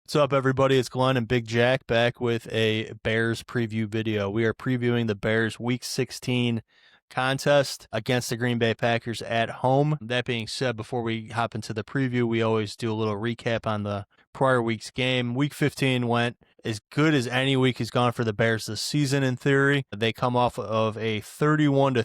What's up, everybody? It's Glenn and Big Jack back with a Bears preview video. We are previewing the Bears Week 16 contest against the Green Bay Packers at home. That being said, before we hop into the preview, we always do a little recap on the prior week's game. Week 15 went as good as any week has gone for the Bears this season, in theory. They come off of a 31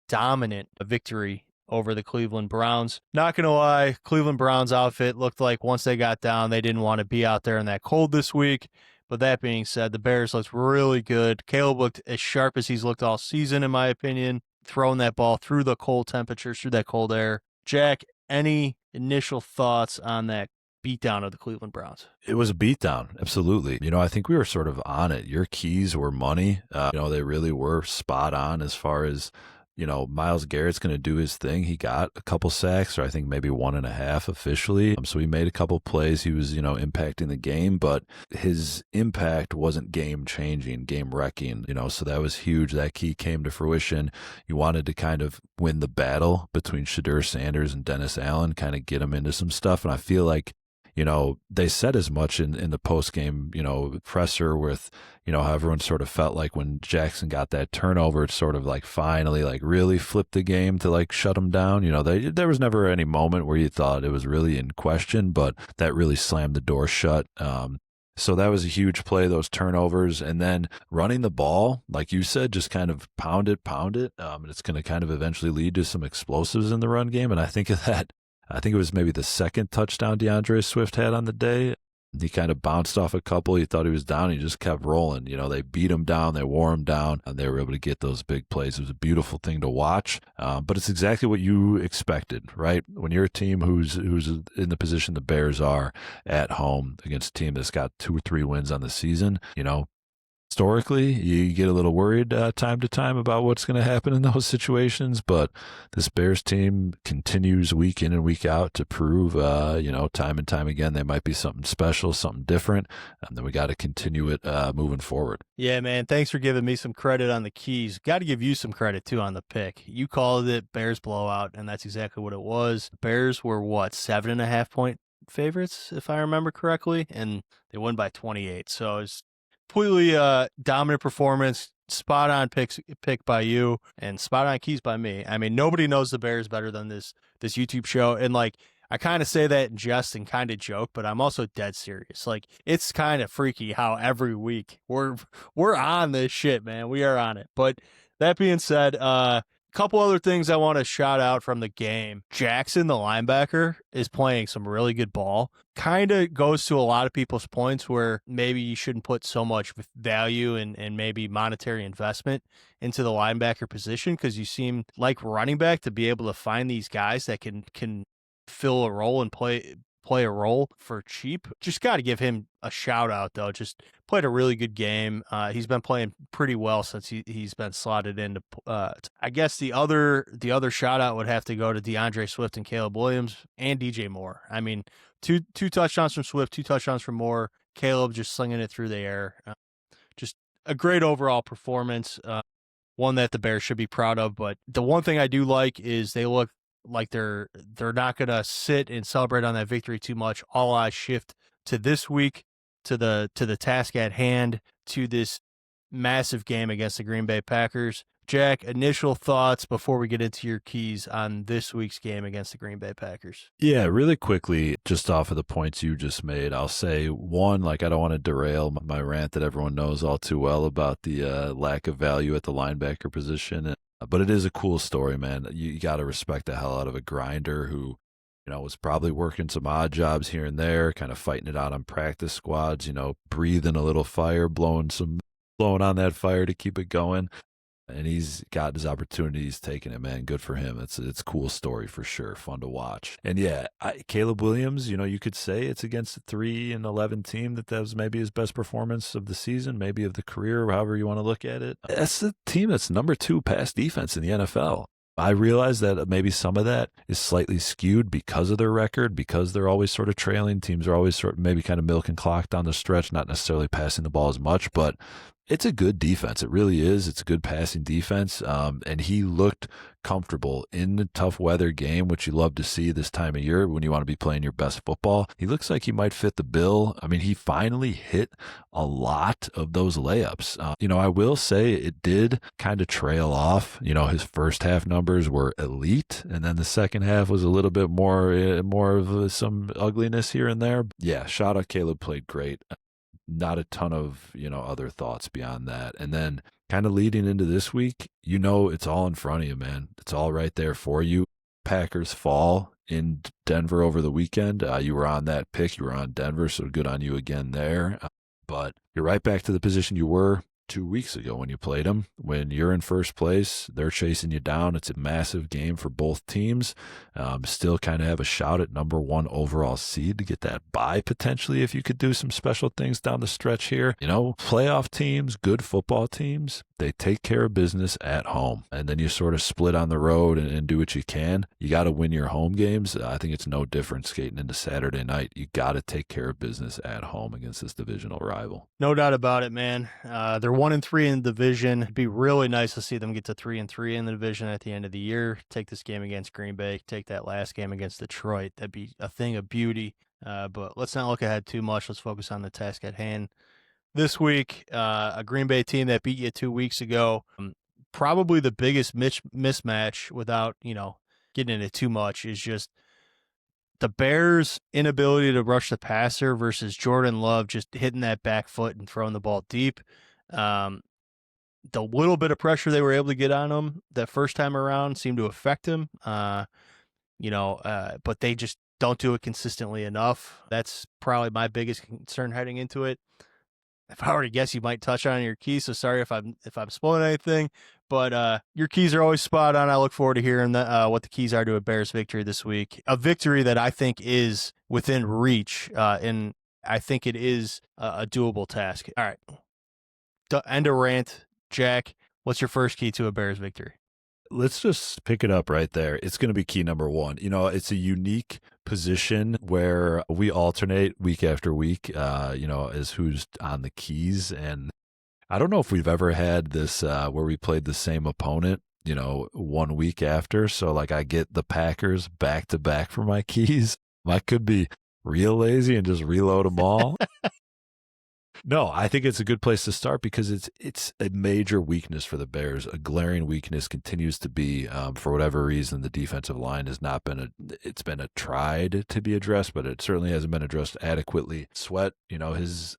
dominant victory over the Cleveland Browns. Not going to lie, Cleveland Browns outfit looked like once they got down, they didn't want to be out there in that cold this week. But that being said, the Bears looked really good. Caleb looked as sharp as he's looked all season, in my opinion, throwing that ball through the cold temperatures, through that cold air. Jack, any initial thoughts on that beatdown of the Cleveland Browns? It was a beatdown, absolutely. I think we were sort of on it. Your keys were money. They really were spot on as far as Myles Garrett's going to do his thing. He got a couple sacks, or I think maybe 1.5 officially. So he made a couple plays. He was, impacting the game, but his impact wasn't game changing, game wrecking, so that was huge. That key came to fruition. You wanted to kind of win the battle between Shedeur Sanders and Dennis Allen, kind of get him into some stuff. And I feel like they said as much in the post-game, presser with, how everyone sort of felt like when Jackson got that turnover, it sort of like finally like really flipped the game to like shut them down. There was never any moment where you thought it was really in question, but that really slammed the door shut. So that was a huge play, those turnovers, and then running the ball, like you said, just kind of pound it. And it's going to kind of eventually lead to some explosives in the run game. And I think it was maybe the second touchdown DeAndre Swift had on the day. He kind of bounced off a couple. He thought he was down. He just kept rolling. They beat him down. They wore him down, and they were able to get those big plays. It was a beautiful thing to watch, but it's exactly what you expected, right? When you're a team who's in the position the Bears are at home against a team that's got 2 or 3 wins on the season, historically, you get a little worried time to time about what's going to happen in those situations, but this Bears team continues week in and week out to prove, time and time again, they might be something special, something different, and then we got to continue it moving forward. Yeah, man, thanks for giving me some credit on the keys. Got to give you some credit, too, on the pick. You called it Bears blowout, and that's exactly what it was. Bears were, 7.5-point favorites, if I remember correctly, and they won by 28, so it's completely dominant performance, spot on pick by you, and spot on keys by me. I mean, nobody knows the Bears better than this YouTube show, and like I kind of say that in jest and kind of joke, but I'm also dead serious. Like it's kind of freaky how every week we're on this shit, man. We are on it. But that being said, couple other things I want to shout out from the game. Jackson, the linebacker, is playing some really good ball. Kind of goes to a lot of people's points where maybe you shouldn't put so much value and maybe monetary investment into the linebacker position, because you seem like running back to be able to find these guys that can fill a role and play a role for cheap. Just got to give him a shout out, though. Just played a really good game. He's been playing pretty well since he's been slotted into. I guess the other shout out would have to go to DeAndre Swift and Caleb Williams and DJ Moore. I mean, two touchdowns from Swift, 2 touchdowns from Moore. Caleb just slinging it through the air. Just a great overall performance. One that the Bears should be proud of. But the one thing I do like is they look like they're not going to sit and celebrate on that victory too much. All eyes shift to this week, to the task at hand, to this massive game against the Green Bay Packers. Jack, initial thoughts before we get into your keys on this week's game against the Green Bay Packers? Yeah, really quickly, just off of the points you just made, I'll say, one, I don't want to derail my rant that everyone knows all too well about the lack of value at the linebacker position. But it is a cool story, man. You got to respect the hell out of a grinder who, was probably working some odd jobs here and there, kind of fighting it out on practice squads, breathing a little fire, blowing on that fire to keep it going. And he's got his opportunity. He's taking it, man. Good for him. It's a cool story for sure. Fun to watch. And yeah, Caleb Williams, you could say it's against a 3-11 team that was maybe his best performance of the season, maybe of the career, however you want to look at it. That's the team that's number 2 pass defense in the NFL. I realize that maybe some of that is slightly skewed because of their record, because they're always sort of trailing. Teams are always sort of maybe kind of milk and clock down the stretch, not necessarily passing the ball as much, but It's a good defense. It really is. It's a good passing defense. And he looked comfortable in the tough weather game, which you love to see this time of year when you want to be playing your best football. He looks like he might fit the bill. I mean, he finally hit a lot of those layups. I will say it did kind of trail off. His first half numbers were elite, and then the second half was a little bit more of some ugliness here and there. Yeah, shout out Caleb, played great. Not a ton of, other thoughts beyond that. And then kind of leading into this week, it's all in front of you, man. It's all right there for you. Packers fall in Denver over the weekend. You were on that pick. You were on Denver, so good on you again there. But you're right back to the position you were 2 weeks ago when you played them. When you're in first place, they're chasing you down. It's a massive game for both teams. Still kind of have a shot at number 1 overall seed to get that bye potentially if you could do some special things down the stretch here. Playoff teams, good football teams, they take care of business at home. And then you sort of split on the road and do what you can. You got to win your home games. I think it's no different skating into Saturday night. You got to take care of business at home against this divisional rival. No doubt about it, man. They're 1-3 in the division. It'd be really nice to see them get to 3-3 in the division at the end of the year. Take this game against Green Bay. Take that last game against Detroit. That'd be a thing of beauty. But let's not look ahead too much. Let's focus on the task at hand. This week, a Green Bay team that beat you 2 weeks ago. Probably the biggest mismatch, without getting into too much, is just the Bears' inability to rush the passer versus Jordan Love just hitting that back foot and throwing the ball deep. The little bit of pressure they were able to get on him that first time around seemed to affect him. But they just don't do it consistently enough. That's probably my biggest concern heading into it. If I were to guess, you might touch on your keys. So sorry if I'm spoiling anything, but your keys are always spot on. I look forward to hearing what the keys are to a Bears victory this week. A victory that I think is within reach, and I think it is a doable task. All right, end of rant. Jack, what's your first key to a Bears victory? Let's just pick it up right there. It's going to be key number 1. It's a unique position where we alternate week after week, as who's on the keys. And I don't know if we've ever had this where we played the same opponent, 1 week after. So I get the Packers back to back for my keys. I could be real lazy and just reload them all. No, I think it's a good place to start because it's a major weakness for the Bears. A glaring weakness continues to be, for whatever reason, the defensive line has not been it's been tried to be addressed, but it certainly hasn't been addressed adequately. Sweat, his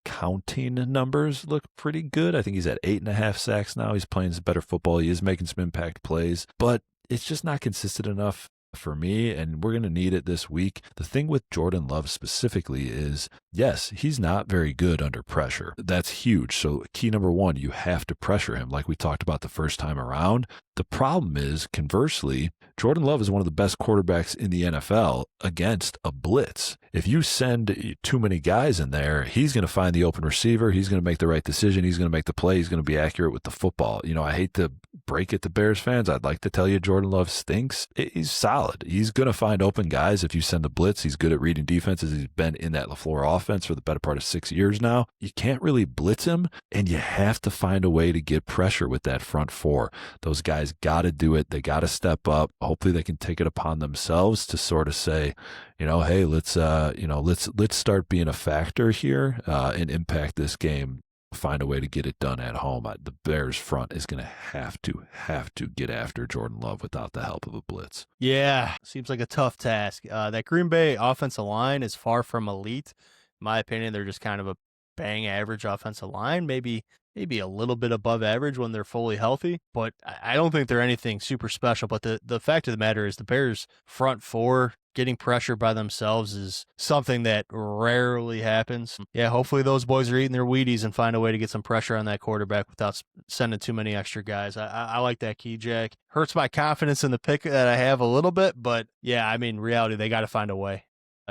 counting numbers look pretty good. I think he's at 8.5 sacks now. He's playing some better football. He is making some impact plays, but it's just not consistent enough for me, and we're going to need it this week. The thing with Jordan Love specifically is, yes, he's not very good under pressure. That's huge. So key number 1, you have to pressure him like we talked about the first time around. The problem is, conversely, Jordan Love is one of the best quarterbacks in the NFL against a blitz. If you send too many guys in there, he's going to find the open receiver. He's going to make the right decision. He's going to make the play. He's going to be accurate with the football. I hate to break it to Bears fans. I'd like to tell you Jordan Love stinks. He's solid. He's going to find open guys if you send the blitz. He's good at reading defenses. He's been in that LaFleur offense for the better part of 6 years now. You can't really blitz him, and you have to find a way to get pressure with that front 4. Those guys got to do it. They got to step up. Hopefully they can take it upon themselves to sort of say, hey, let's start being a factor here and impact this game. Find a way to get it done at home. The Bears front is going to have to get after Jordan Love without the help of a blitz. Yeah, seems like a tough task. That Green Bay offensive line is far from elite. In my opinion, they're just kind of a bang average offensive line, maybe a little bit above average when they're fully healthy, but I don't think they're anything super special. But the fact of the matter is the Bears front 4 getting pressure by themselves is something that rarely happens. Yeah, hopefully those boys are eating their Wheaties and find a way to get some pressure on that quarterback without sending too many extra guys. I like that key, Jack. Hurts my confidence in the pick that I have a little bit, but yeah, reality, they got to find a way.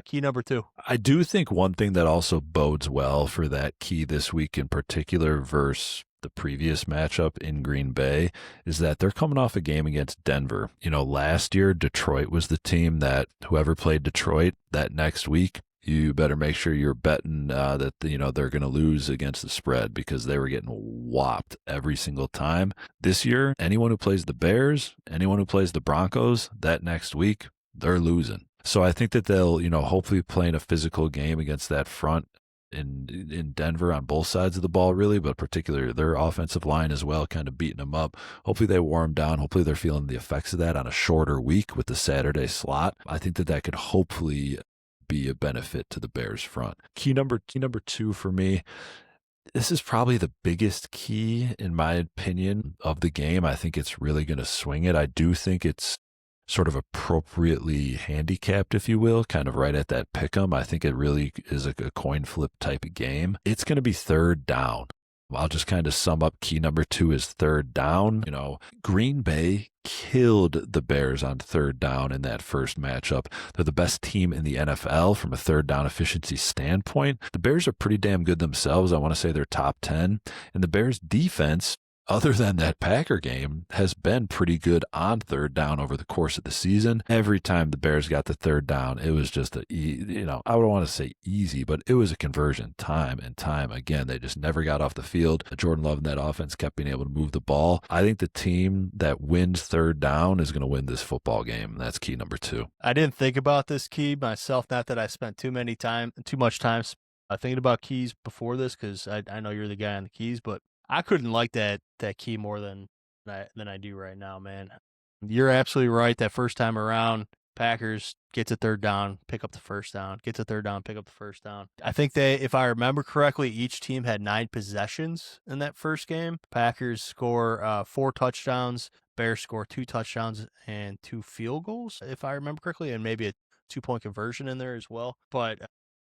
Key number 2. I do think one thing that also bodes well for that key this week in particular versus the previous matchup in Green Bay is that they're coming off a game against Denver. Last year, Detroit was the team that whoever played Detroit that next week, you better make sure you're betting that they're going to lose against the spread, because they were getting whopped every single time. This year, anyone who plays the Bears, anyone who plays the Broncos, that next week, they're losing. So I think that they'll, hopefully play in a physical game against that front in Denver on both sides of the ball, really, but particularly their offensive line as well, kind of beating them up. Hopefully they warm down. Hopefully they're feeling the effects of that on a shorter week with the Saturday slot. I think that could hopefully be a benefit to the Bears front. Key number two for me, this is probably the biggest key, in my opinion, of the game. I think it's really going to swing it. I do think it's sort of appropriately handicapped, if you will, kind of right at that pick'em. I think it really is a coin flip type of game. It's going to be third down. I'll just kind of sum up key number two is third down. Green Bay killed the Bears on third down in that first matchup. They're the best team in the NFL from a third down efficiency standpoint. The Bears are pretty damn good themselves. I want to say they're top 10. And the Bears defense, other than that Packer game, has been pretty good on third down over the course of the season. Every time the Bears got the third down, it was just I don't want to say easy, but it was a conversion time and time again. They just never got off the field. Jordan Love and that offense kept being able to move the ball. I think the team that wins third down is going to win this football game. That's key number two. I didn't think about this key myself, not that I spent too much time thinking about keys before this, because I know you're the guy on the keys, but I couldn't like that key more than I do right now, man. You're absolutely right. That first time around, Packers gets a third down, pick up the first down, gets a third down, pick up the first down. I think if I remember correctly, each team had 9 possessions in that first game. Packers score 4 touchdowns. Bears score 2 touchdowns and 2 field goals, if I remember correctly, and maybe a 2-point conversion in there as well. But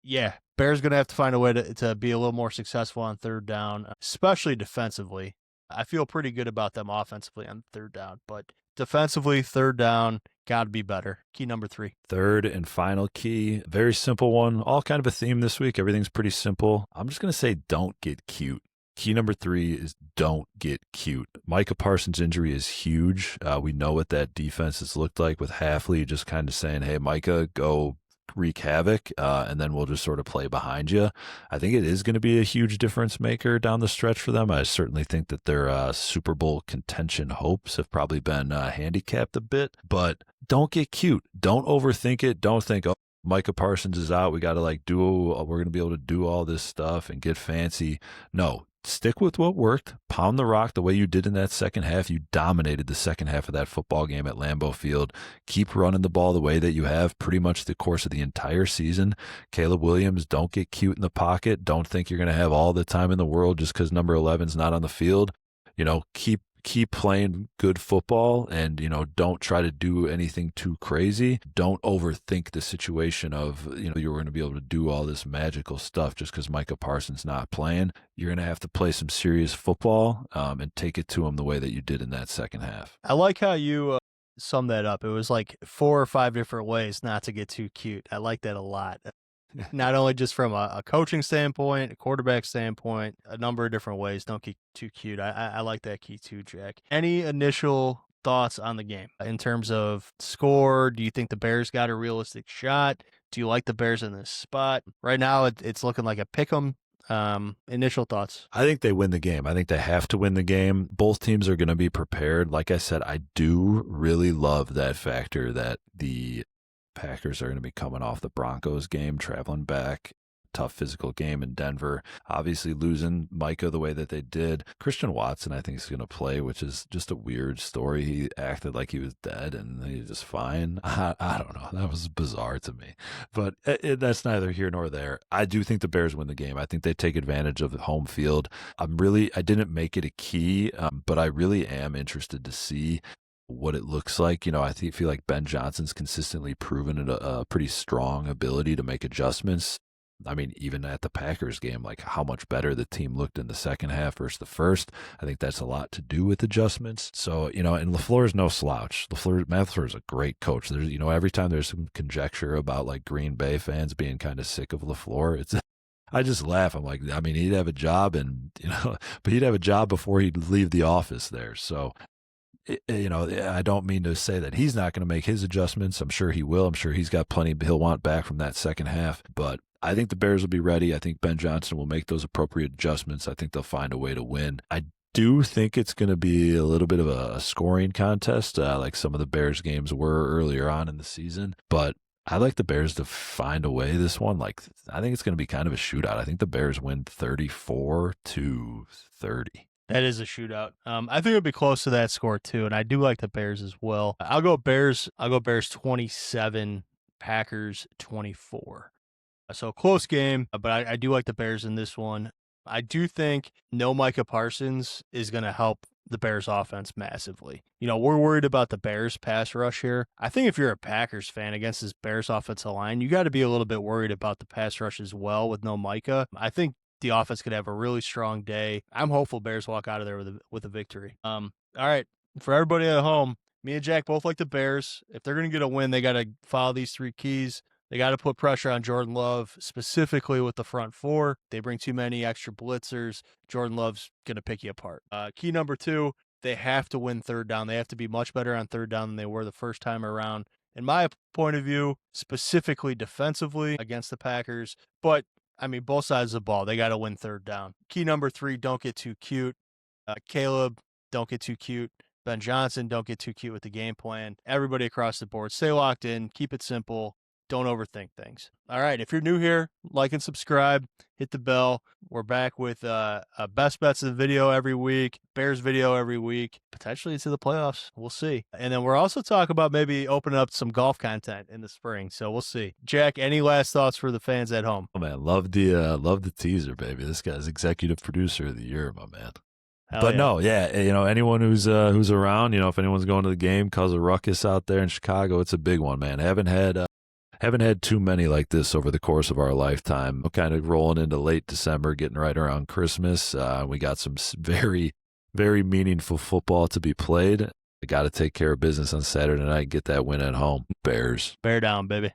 yeah, Bears going to have to find a way to be a little more successful on third down, especially defensively. I feel pretty good about them offensively on third down, but defensively, third down, got to be better. Key number 3. Third and final key, very simple one, all kind of a theme this week. Everything's pretty simple. I'm just going to say don't get cute. Key number 3 is don't get cute. Micah Parsons' injury is huge. We know what that defense has looked like with Hafley just kind of saying, hey, Micah, go wreak havoc, and then we'll just sort of play behind you. I think it is going to be a huge difference maker down the stretch for them. I certainly think that their Super Bowl contention hopes have probably been handicapped a bit, but don't get cute. Don't overthink it. Don't think, oh, Micah Parsons is out. We got to we're going to be able to do all this stuff and get fancy. No. Stick with what worked. Pound the rock the way you did in that second half. You dominated the second half of that football game at Lambeau Field. Keep running the ball the way that you have pretty much the course of the entire season. Caleb Williams, don't get cute in the pocket. Don't think you're going to have all the time in the world just because number 11's not on the field. Keep playing good football and, don't try to do anything too crazy. Don't overthink the situation of, you're going to be able to do all this magical stuff just because Micah Parsons not playing. You're going to have to play some serious football and take it to him the way that you did in that second half. I like how you summed that up. It was like 4 or 5 different ways not to get too cute. I like that a lot. Not only just from a coaching standpoint, a quarterback standpoint, a number of different ways. Don't get too cute. I like that key too, Jack. Any initial thoughts on the game in terms of score? Do you think the Bears got a realistic shot? Do you like the Bears in this spot? Right now, it's looking like a pick'em. Initial thoughts. I think they win the game. I think they have to win the game. Both teams are going to be prepared. Like I said, I do really love that factor that the Packers are going to be coming off the Broncos game, traveling back, tough physical game in Denver. Obviously losing Micah the way that they did. Christian Watson, I think, is going to play, which is just a weird story. He acted like he was dead and he's just fine. I don't know. That was bizarre to me. But that's neither here nor there. I do think the Bears win the game. I think they take advantage of the home field. I didn't make it a key, but I really am interested to see what it looks like. I feel like Ben Johnson's consistently proven a pretty strong ability to make adjustments. I mean, even at the Packers game, like how much better the team looked in the second half versus the first. I think that's a lot to do with adjustments. So, and LaFleur is no slouch. Matt LaFleur is a great coach. There's, every time there's some conjecture about like Green Bay fans being kind of sick of LaFleur, I just laugh. I'm like, he'd have a job but he'd have a job before he'd leave the office there. So, I don't mean to say that he's not going to make his adjustments. I'm sure he will. I'm sure he's got plenty he'll want back from that second half. But I think the Bears will be ready. I think Ben Johnson will make those appropriate adjustments. I think they'll find a way to win. I do think it's going to be a little bit of a scoring contest, like some of the Bears games were earlier on in the season. But I like the Bears to find a way this one. Like, I think it's going to be kind of a shootout. I think the Bears win 34-30. That is a shootout. I think it'll be close to that score too, and I do like the Bears as well. I'll go Bears 27, Packers 24. So close game, but I do like the Bears in this one. I do think no Micah Parsons is going to help the Bears offense massively. We're worried about the Bears pass rush here. I think if you're a Packers fan against this Bears offensive line, you got to be a little bit worried about the pass rush as well with no Micah. I think the offense could have a really strong day. I'm hopeful Bears walk out of there with a victory. All right, for everybody at home, me and Jack both like the Bears. If they're going to get a win, they got to follow these 3 keys. They got to put pressure on Jordan Love, specifically with the front 4. They bring too many extra blitzers. Jordan Love's going to pick you apart. Key number 2, they have to win third down. They have to be much better on third down than they were the first time around. In my point of view, specifically defensively against the Packers. But, both sides of the ball, they got to win third down. Key number 3, don't get too cute. Caleb, don't get too cute. Ben Johnson, don't get too cute with the game plan. Everybody across the board, stay locked in, keep it simple. Don't overthink things. All right, if you're new here, like and subscribe, hit the bell. We're back with a best bets of the video every week, Bears video every week, potentially into the playoffs. We'll see. And then we're also talking about maybe opening up some golf content in the spring. So we'll see. Jack, any last thoughts for the fans at home? Oh man, love the teaser, baby. This guy's executive producer of the year, my man. But no, anyone who's around, if anyone's going to the game, cause a ruckus out there in Chicago, it's a big one, man. Haven't had too many like this over the course of our lifetime. Kind of rolling into late December, getting right around Christmas. We got some very, very meaningful football to be played. I got to take care of business on Saturday night, get that win at home. Bears. Bear down, baby.